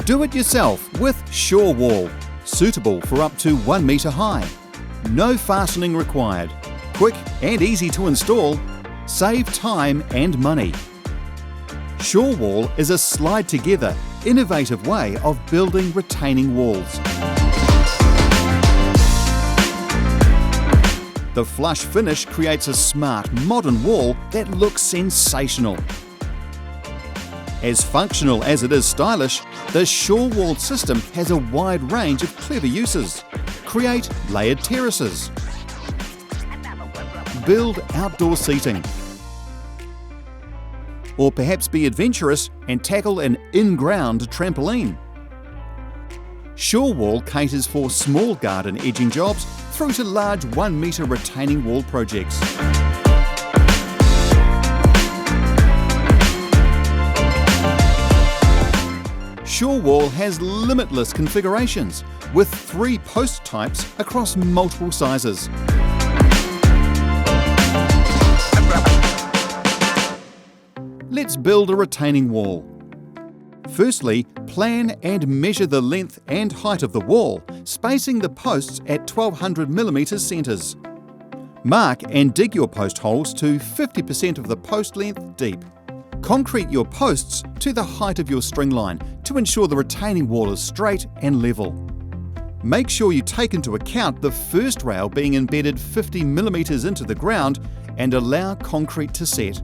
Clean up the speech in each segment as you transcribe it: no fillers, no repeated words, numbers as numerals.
Do it yourself with SureWall, suitable for up to 1 metre high. No fastening required. Quick and easy to install. Save time and money. SureWall is a slide-together, innovative way of building retaining walls. The flush finish creates a smart, modern wall that looks sensational. As functional as it is stylish, the SureWall system has a wide range of clever uses. Create layered terraces. Build outdoor seating. Or perhaps be adventurous and tackle an in-ground trampoline. SureWall caters for small garden edging jobs through to large 1 metre retaining wall projects. SureWall has limitless configurations with 3 post types across multiple sizes. Let's build a retaining wall. Firstly, plan and measure the length and height of the wall, spacing the posts at 1200mm centres. Mark and dig your post holes to 50% of the post length deep. Concrete your posts to the height of your string line to ensure the retaining wall is straight and level. Make sure you take into account the first rail being embedded 50mm into the ground and allow concrete to set.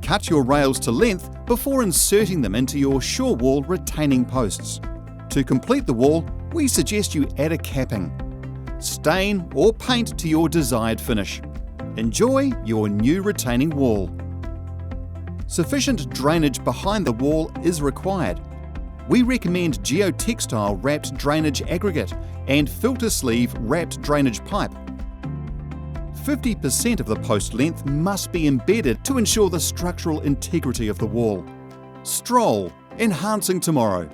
Cut your rails to length before inserting them into your SureWall retaining posts. To complete the wall, we suggest you add a capping. Stain or paint to your desired finish. Enjoy your new retaining wall. Sufficient drainage behind the wall is required. We recommend geotextile wrapped drainage aggregate and filter sleeve wrapped drainage pipe. 50% of the post length must be embedded to ensure the structural integrity of the wall. Strol, enhancing tomorrow.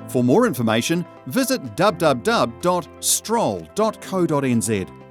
For more information, visit www.strol.co.nz.